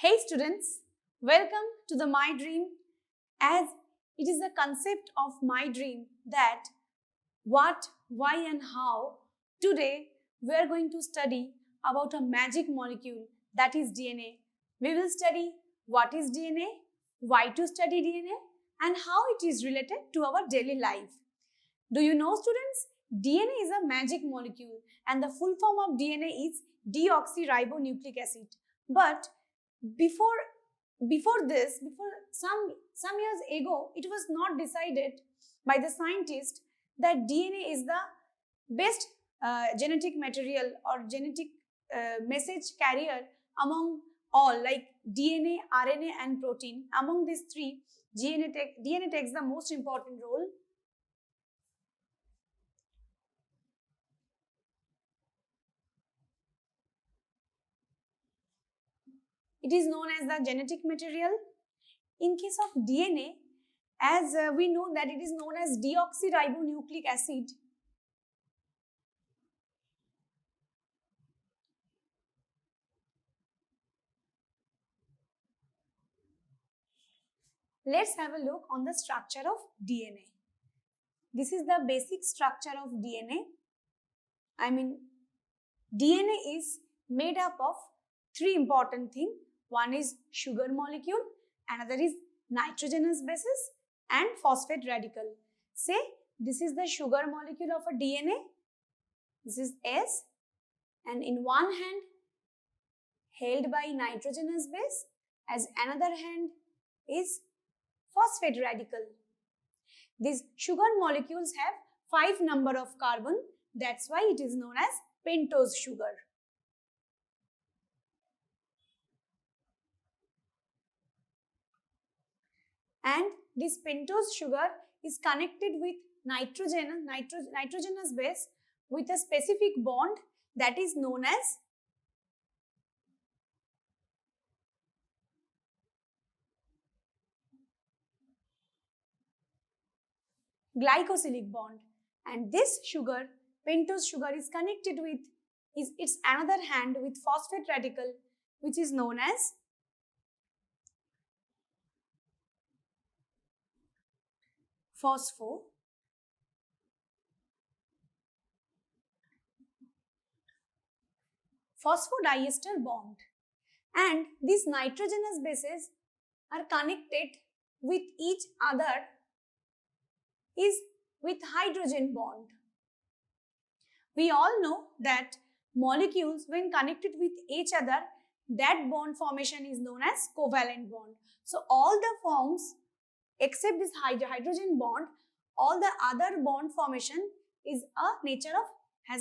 Hey students, welcome to the My Dream, as it is the concept of my dream that what, why and how. Today we are going to study about a magic molecule, that is DNA. We will study what is DNA, why to study DNA, and how it is related to our daily life. Do you know, students? DNA is a magic molecule and the full form of DNA is deoxyribonucleic acid. But before some years ago, it was not decided by the scientists that DNA is the best genetic material or genetic message carrier among all, like DNA, RNA and protein. Among these three, DNA takes the most important role. It is known as the genetic material. In case of DNA, as we know that it is known as deoxyribonucleic acid. Let's have a look on the structure of DNA. This is the basic structure of DNA. DNA is made up of three important things. One is sugar molecule, another is nitrogenous bases and phosphate radical. Say this is the sugar molecule of a DNA. This is S, and in one hand held by nitrogenous base, as another hand is phosphate radical. These sugar molecules have 5 number of carbon. That's why it is known as pentose sugar. And this pentose sugar is connected with nitrogenous base with a specific bond that is known as glycosylic bond. And this sugar, pentose sugar, is connected with its another hand with phosphate radical, which is known as phosphodiester bond. And these nitrogenous bases are connected with each other is with hydrogen bond. We all know that molecules, when connected with each other, that bond formation is known as covalent bond. So all the forms except this hydrogen bond, all the other bond formation has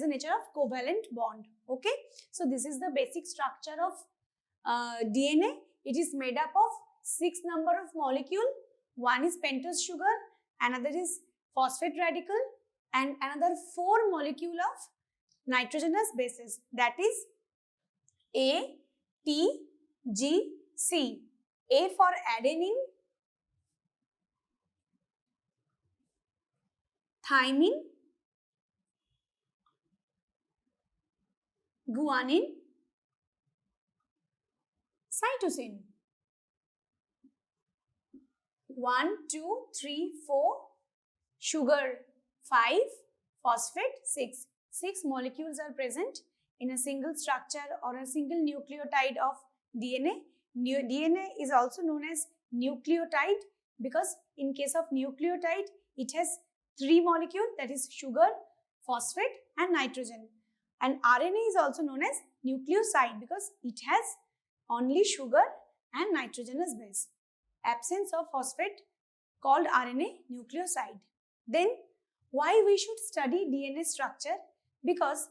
a nature of covalent bond. Okay, so this is the basic structure of DNA. It is made up of 6 number of molecule. One is pentose sugar, another is phosphate radical, and another 4 molecule of nitrogenous bases, that is A, T, G, C. A for adenine, thymine, guanine, cytosine. 1, 2, 3, 4, sugar 5, phosphate 6. 6 molecules are present in a single structure or a single nucleotide of DNA. DNA is also known as nucleotide because in case of nucleotide, it has 3 molecules, that is sugar, phosphate and nitrogen. And RNA is also known as nucleoside because it has only sugar and nitrogenous base. Absence of phosphate called RNA nucleoside. Then why we should study DNA structure? Because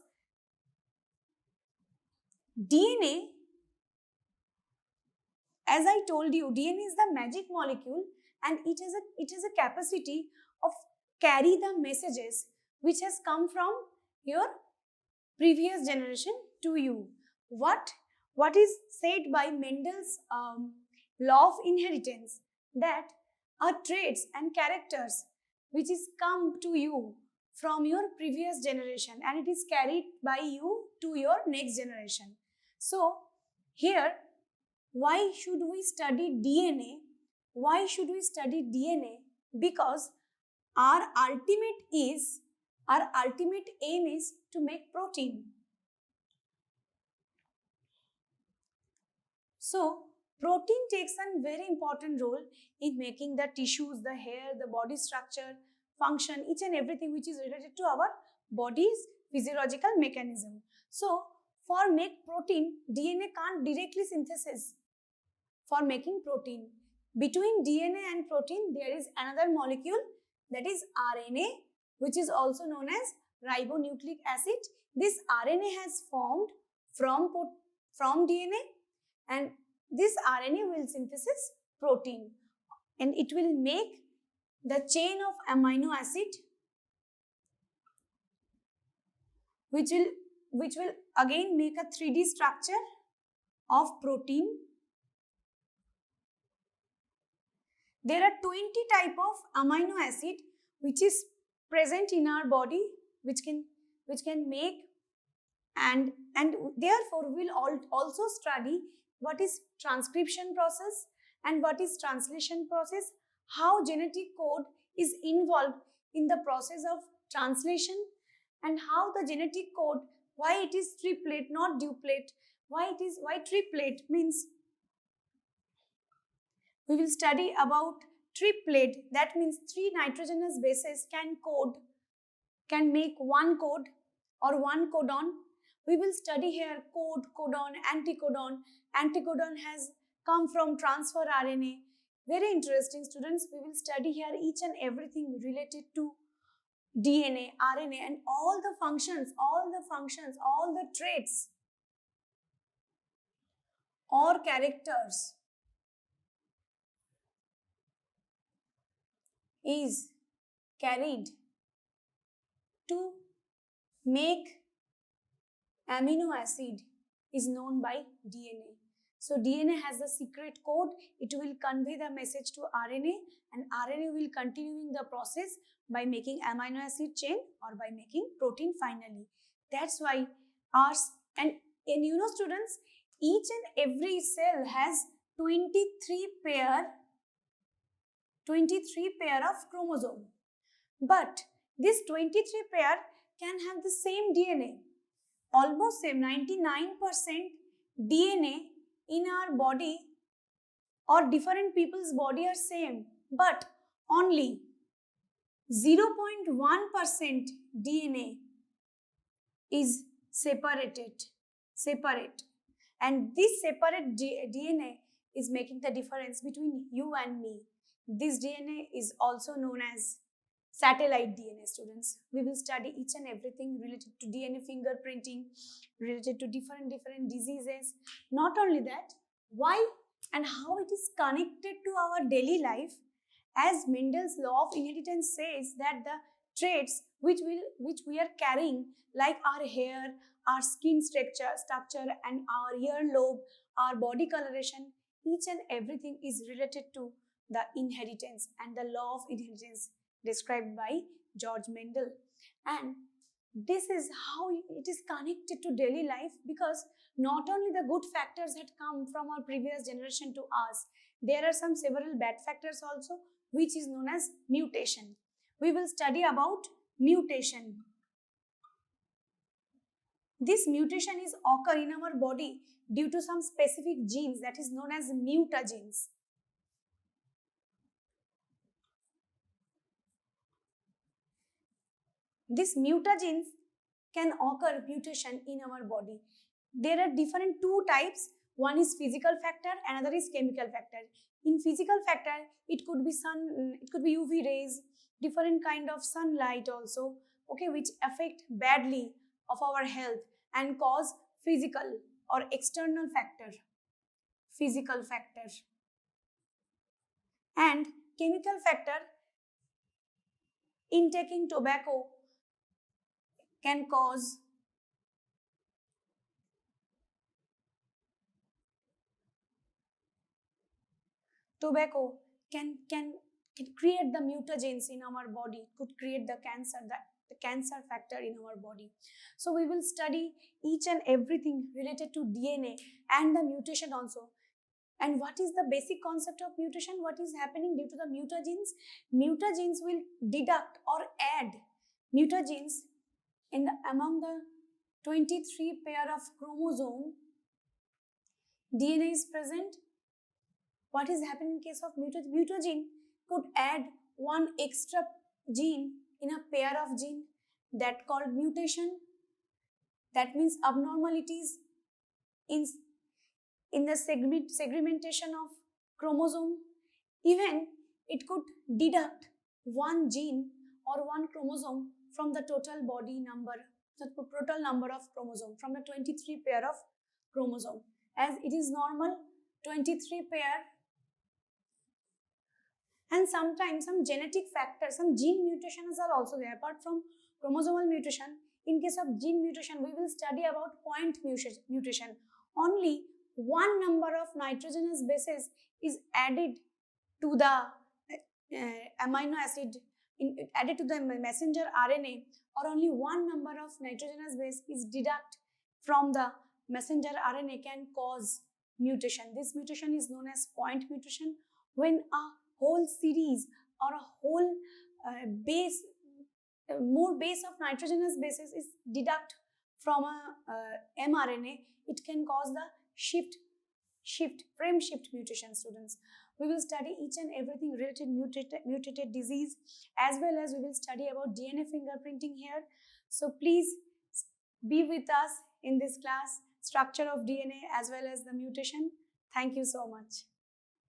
DNA, as I told you, DNA is the magic molecule and it has a capacity of carry the messages which has come from your previous generation to you. What is said by Mendel's law of inheritance, that are traits and characters which is come to you from your previous generation and it is carried by you to your next generation. So here Why should we study DNA? Why should we study DNA? Because our ultimate aim is to make protein. So, protein takes a very important role in making the tissues, the hair, the body structure, function, each and everything which is related to our body's physiological mechanism. So, for make protein, DNA can't directly synthesis for making protein. Between DNA and protein, there is another molecule, that is RNA, which is also known as ribonucleic acid. This RNA has formed from DNA, and this RNA will synthesize protein, and it will make the chain of amino acid, which will again make a 3D structure of protein. There are 20 type of amino acid which is present in our body, which can make, and therefore we will also study what is transcription process and what is translation process, how genetic code is involved in the process of translation, and how the genetic code, why it is triplet not duplet, why triplet means. We will study about triplet, that means 3 nitrogenous bases can make one code or one codon. We will study here code, codon, anticodon. Anticodon has come from transfer RNA. Very interesting, students. We will study here each and everything related to DNA, RNA, and all the functions, all the traits or characters is carried to make amino acid is known by DNA. So DNA has the secret code. It will convey the message to RNA, and RNA will continuing the process by making amino acid chain or by making protein finally. That's why ours, and you know students, each and every cell has 23 pair of chromosome. But this 23 pair can have the same DNA. Almost same, 99% DNA in our body or different people's body are same, but only 0.1% DNA is separate, and this separate DNA is making the difference between you and me. This DNA is also known as satellite DNA, students. We will study each and everything related to DNA fingerprinting, related to different diseases. Not only that, why and how it is connected to our daily life, as Mendel's law of inheritance says that the traits which we are carrying, like our hair, our skin structure, and our earlobe, our body coloration, each and everything is related to the inheritance and the law of inheritance described by George Mendel. And this is how it is connected to daily life, because not only the good factors had come from our previous generation to us, there are some several bad factors also, which is known as mutation. We will study about mutation. This mutation is occur in our body due to some specific genes, that is known as mutagens. This mutagens can occur mutation in our body. There are different two types. One is physical factor, another is chemical factor. In physical factor, it could be sun, it could be UV rays, different kind of sunlight also, okay, which affect badly of our health and cause physical or external factor. Physical factor. And chemical factor, intaking tobacco can cause tobacco can create the mutagens in our body, could create the cancer, the cancer factor in our body. So we will study each and everything related to DNA and the mutation also. And what is the basic concept of mutation? What is happening due to the mutagenes? Mutagenes will deduct or add mutagenes among the 23 pair of chromosome. DNA is present. What is happening in case of mutagene? Could add one extra gene in a pair of gene, that called mutation. That means abnormalities in the segmentation of chromosome. Even it could deduct one gene or one chromosome from the total body number, the total number of chromosome, from the 23 pair of chromosome. As it is normal 23 pair, and sometimes some genetic factors, some gene mutations are also there. Apart from chromosomal mutation, in case of gene mutation, we will study about point mutation. Only one number of nitrogenous bases is added to the amino acid, added to the messenger RNA, or only one number of nitrogenous base is deduct from the messenger RNA can cause mutation. This mutation is known as point mutation. When a whole series or a whole more base of nitrogenous bases is deduct from a mRNA, it can cause the frame shift mutation, students. We will study each and everything related mutated disease, as well as we will study about DNA fingerprinting here. So please be with us in this class, structure of DNA as well as the mutation. Thank you so much.